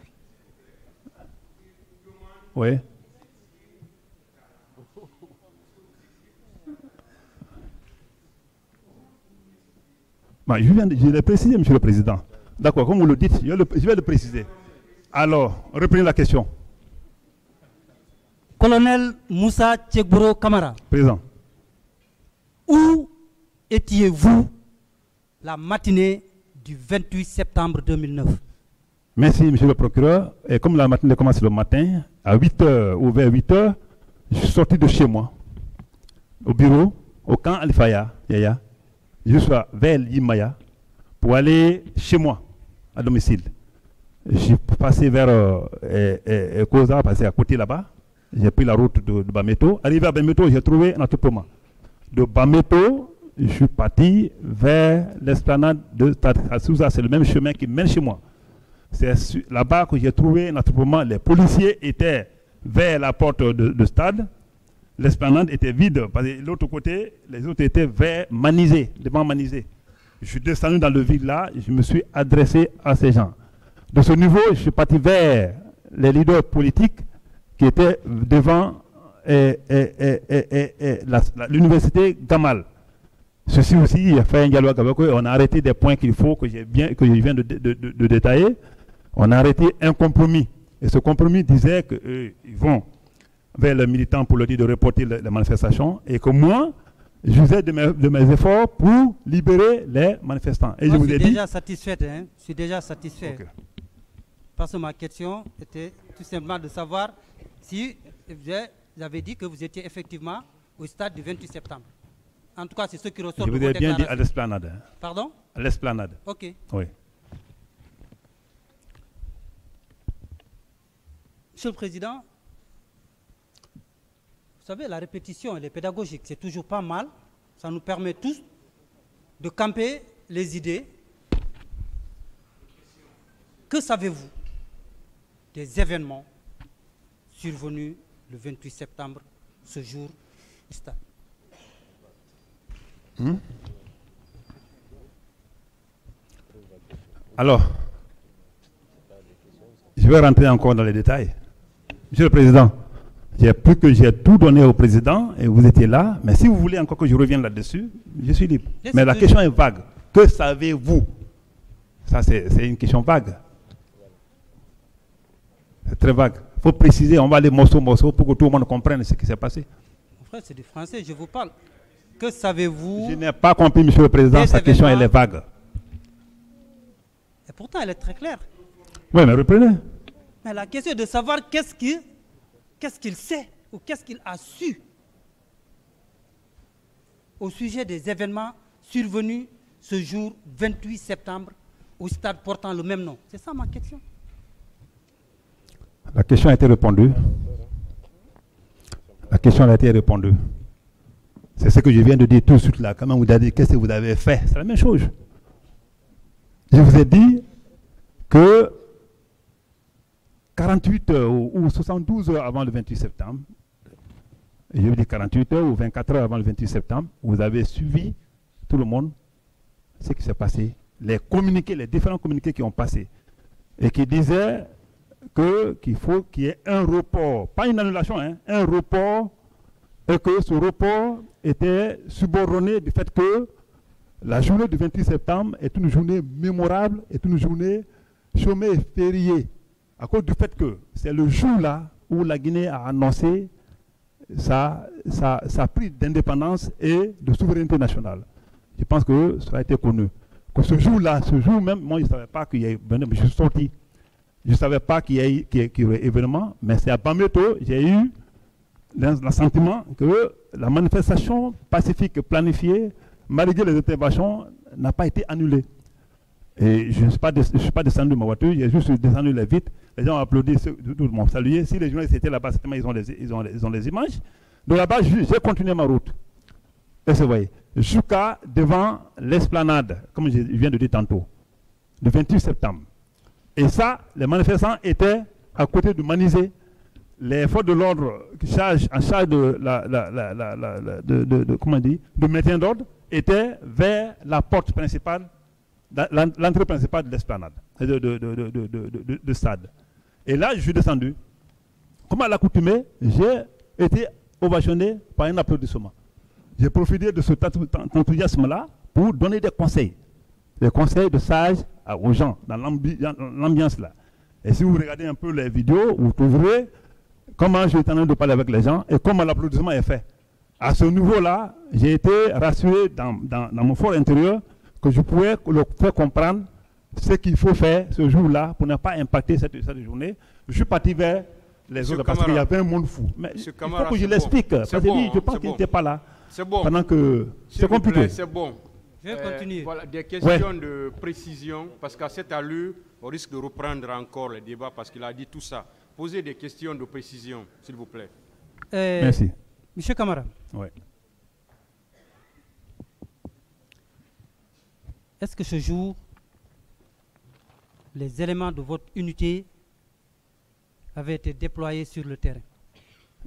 Oui. Je l'ai précisé, monsieur le président. D'accord, comme vous le dites, je vais le préciser. Alors, reprenez la question. Colonel Moussa Kegbro Kamara. Présent. Où étiez-vous la matinée du 28 septembre 2009? Merci, monsieur le procureur. Et comme la matinée commence le matin, à 8h ou vers 8h, je suis sorti de chez moi, au bureau, au camp Alifaya, Yaya. Je suis vers l'Imaya pour aller chez moi, à domicile. J'ai passé vers Koza, passé à côté là-bas. j'ai pris la route de Bameto. Arrivé à Bameto, j'ai trouvé un attroupement. De Bameto, je suis parti vers l'esplanade de Stade Assouza. C'est le même chemin qui mène chez moi. C'est là-bas que j'ai trouvé un attroupement. Les policiers étaient vers la porte de Stade. L'esplanade était vide. Parce que de l'autre côté, les autres étaient vers Manizé, devant Manizé. Je suis descendu dans le vide là. Je me suis adressé à ces gens. De ce niveau, je suis parti vers les leaders politiques qui étaient devant l'université Gamal. Ceci aussi, il a fait un dialogue avec eux. On a arrêté des points qu'il faut, que je viens de détailler. On a arrêté un compromis. Et ce compromis disait qu'ils vont vers les militants pour leur dire de reporter les manifestations et que moi, je faisais de mes efforts pour libérer les manifestants. Et moi, je vous ai dit... déjà satisfaite, hein? Je suis déjà satisfait. Okay. Parce que ma question était tout simplement de savoir si vous avez dit que vous étiez effectivement au stade du 28 septembre. En tout cas, c'est ce qui ressort de vos déclarations. Je vous ai bien dit à l'esplanade. Hein. Pardon? À l'esplanade. Ok. Oui. Monsieur le Président, vous savez, la répétition, elle est pédagogique. C'est toujours pas mal. Ça nous permet tous de camper les idées. Que savez-vous des événements survenus le 28 septembre, ce jour du stade? Alors, je vais rentrer encore dans les détails. Monsieur le Président, j'ai tout donné au Président et vous étiez là, mais si vous voulez encore que je revienne là-dessus, je suis libre. Mais la question est vague. Que savez-vous? Ça, c'est une question vague. C'est très vague. Il faut préciser, on va aller morceau pour que tout le monde comprenne ce qui s'est passé. Mon frère, c'est du français, je vous parle. Que savez-vous? Je n'ai pas compris, Monsieur le Président, sa question, elle est vague. Et pourtant, elle est très claire. Oui, mais reprenez. Mais la question est de savoir qu'est-ce qu'il sait ou qu'est-ce qu'il a su au sujet des événements survenus ce jour 28 septembre au stade portant le même nom. C'est ça ma question. La question a été répondue. La question a été répondue. C'est ce que je viens de dire tout de suite là. Quand vous avez dit qu'est-ce que vous avez fait, c'est la même chose. Je vous ai dit que 48 heures ou 72 heures avant le 28 septembre, je vous dis 48 heures ou 24 heures avant le 28 septembre, vous avez suivi tout le monde ce qui s'est passé, les communiqués, les différents communiqués qui ont passé et qui disaient qu'il faut qu'il y ait un report, pas une annulation, hein, un report, et que ce report était subordonné du fait que la journée du 28 septembre est une journée mémorable, est une journée chômée et fériée, à cause du fait que c'est le jour-là où la Guinée a annoncé sa prise d'indépendance et de souveraineté nationale. Je pense que ça a été connu. Que ce jour-là, ce jour même, moi je ne savais pas qu'il y ait, je suis sorti. Je ne savais pas qu'il y aurait événement, mais c'est à Bameto, j'ai eu le sentiment que la manifestation pacifique planifiée, malgré les interventions, n'a pas été annulée. Et je ne suis pas descendu de ma voiture, j'ai juste descendu les vitres, les gens ont applaudi, tout m'ont salué. Si les journalistes étaient là-bas, ils ont les images. De là-bas, j'ai continué ma route. Et vous voyez, jusqu'à devant l'esplanade, comme je viens de dire tantôt, le 28 septembre. Et ça, les manifestants étaient à côté de Manizé. Les forces de l'ordre en charge de maintien d'ordre étaient vers la porte principale, l'entrée principale de l'esplanade, de stade. Et là, je suis descendu. Comme à l'accoutumée, j'ai été ovationné par un applaudissement. J'ai profité de cet enthousiasme-là pour donner des conseils de sages aux gens dans l'ambiance là. Et si vous regardez un peu les vidéos, vous trouverez comment je suis en train de parler avec les gens et comment l'applaudissement est fait. À ce niveau-là, j'ai été rassuré dans mon fort intérieur que je pouvais leur faire comprendre ce qu'il faut faire ce jour-là pour ne pas impacter cette journée. Je suis parti vers les autres parce qu'il y avait un monde fou. Mais il faut que je l'explique. Parce que je pense qu'il n'était pas là. C'est bon. Pendant que c'est compliqué. C'est bon. Je vais continuer. Voilà, des questions de précision, parce qu'à cette allure, on risque de reprendre encore le débat parce qu'il a dit tout ça. poser des questions de précision, s'il vous plaît. Merci. Monsieur Camara. Oui. Est-ce que ce jour, les éléments de votre unité avaient été déployés sur le terrain?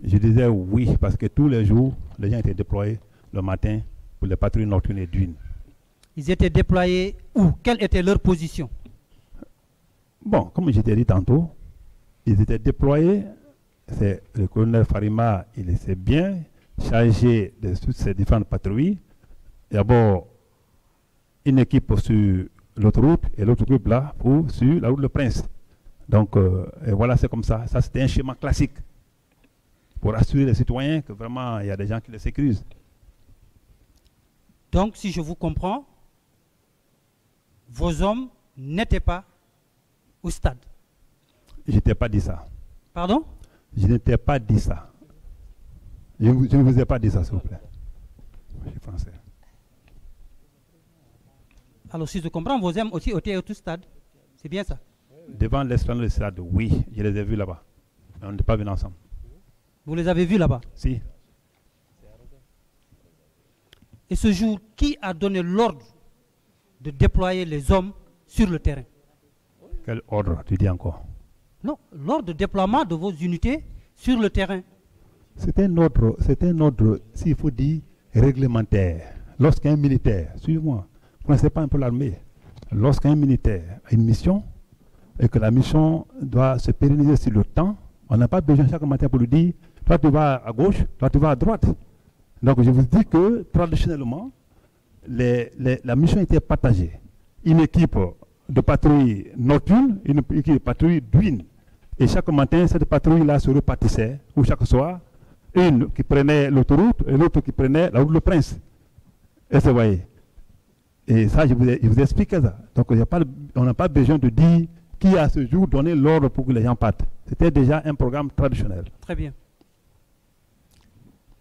Je disais oui, parce que tous les jours, les gens étaient déployés le matin pour les patrouilles nocturnes et diurnes. Ils étaient déployés où? Quelle était leur position? Bon, comme je t'ai dit tantôt, ils étaient déployés. C'est le colonel Farima, il s'est bien chargé de toutes ces différentes patrouilles. D'abord, une équipe sur l'autoroute et l'autre groupe là sur la route Le Prince. Donc, et voilà, c'est comme ça. Ça, c'était un schéma classique pour assurer les citoyens que vraiment, il y a des gens qui les sécurisent. Donc, si je vous comprends, vos hommes n'étaient pas au stade. Je n'ai pas dit ça. Pardon? Je n'étais pas dit ça. Je ne vous ai pas dit ça, s'il vous plaît. Je suis français. Alors, si je comprends, vos hommes aussi étaient au stade. C'est bien ça? Devant l'esplanade du stade, oui. Je les ai vus là-bas. On n'est pas venus ensemble. Vous les avez vus là-bas? Si. Et ce jour, qui a donné l'ordre de déployer les hommes sur le terrain? Quel ordre, tu dis encore? Non, l'ordre de déploiement de vos unités sur le terrain. C'est un ordre, s'il faut dire, réglementaire. Lorsqu'un militaire, suivez-moi, vous ne connaissez pas un peu l'armée, lorsqu'un militaire a une mission et que la mission doit se pérenniser sur le temps, on n'a pas besoin chaque matin pour lui dire, toi tu vas à gauche, toi tu vas à droite. Donc je vous dis que traditionnellement, la mission était partagée. Une équipe de patrouille nocturne, une équipe de patrouille diurne. Et chaque matin, cette patrouille-là se repartissait, ou chaque soir, une qui prenait l'autoroute et l'autre qui prenait la route Le Prince. Et vous voyez. Et ça, je vous explique ça. Donc on n'a pas besoin de dire qui a ce jour donné l'ordre pour que les gens partent. C'était déjà un programme traditionnel. Très bien.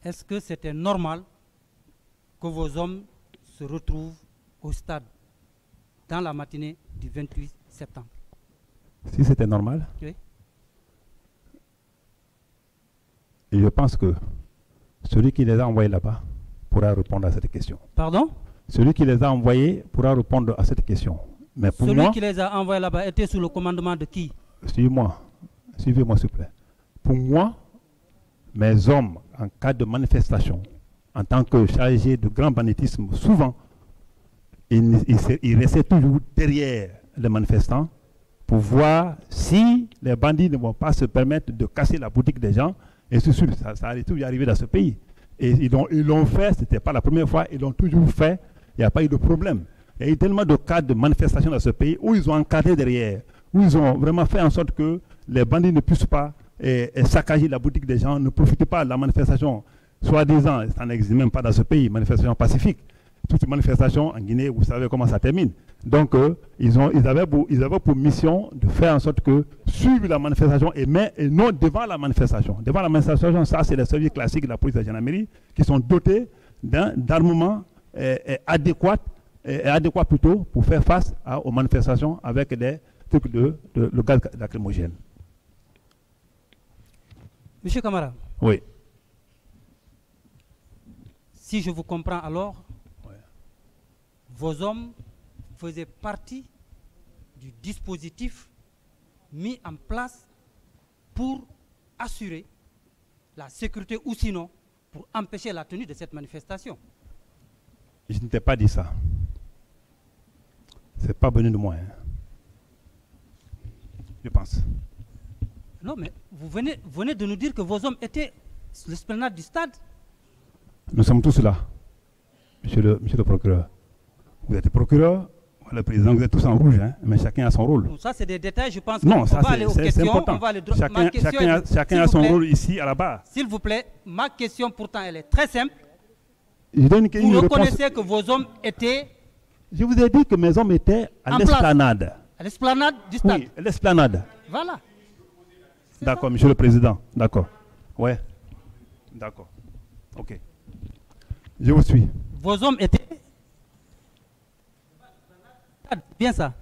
Est-ce que c'était normal que vos hommes se retrouvent au stade dans la matinée du 28 septembre? Si c'était normal, oui. Et je pense que celui qui les a envoyés là-bas pourra répondre à cette question. Pardon? Celui qui les a envoyés pourra répondre à cette question. Mais pour celui moi, qui les a envoyés là-bas était sous le commandement de qui? Suivez-moi, s'il vous plaît. Pour moi, mes hommes, en cas de manifestation, en tant que chargés de grand banditisme, souvent, ils restaient toujours derrière les manifestants pour voir si les bandits ne vont pas se permettre de casser la boutique des gens. Et c'est sûr, ça allait toujours arriver dans ce pays. Et ils l'ont fait, ce n'était pas la première fois, ils l'ont toujours fait, il n'y a pas eu de problème. Il y a eu tellement de cas de manifestations dans ce pays où ils ont encadré derrière, où ils ont vraiment fait en sorte que les bandits ne puissent pas saccager la boutique des gens, ne profitent pas de la manifestation, soi-disant, ça n'existe même pas dans ce pays, manifestation pacifique. Toutes les manifestations en Guinée, vous savez comment ça termine. Donc, ils avaient pour mission de faire en sorte que suivre la manifestation et non devant la manifestation. Devant la manifestation, ça, c'est les services classiques de la police de la gendarmerie qui sont dotés d'armements adéquats plutôt pour faire face aux manifestations avec des trucs de gaz lacrymogène. Monsieur Camara. Oui. Si je vous comprends alors, vos hommes faisaient partie du dispositif mis en place pour assurer la sécurité ou sinon pour empêcher la tenue de cette manifestation. Je ne t'ai pas dit ça. Ce n'est pas venu de moi. Hein. Je pense. Non, mais vous venez de nous dire que vos hommes étaient sur l'esplanade du stade. Nous sommes tous là, monsieur le procureur. Vous êtes procureur, le président, vous êtes tous en rouge, hein, mais chacun a son rôle. Donc ça, c'est des détails, je pense. Non, ça, va aller aux questions, important. On va aller chacun a son rôle ici à la barre. S'il vous plaît, ma question pourtant, elle est très simple. Vous reconnaissez que vos hommes étaient... Je vous ai dit que mes hommes étaient à l'esplanade. À l'esplanade du stade. Oui, à l'esplanade. Voilà. D'accord, monsieur le président. D'accord. Ouais. D'accord. Ok. Je vous suis. Vos hommes étaient... Bien ça.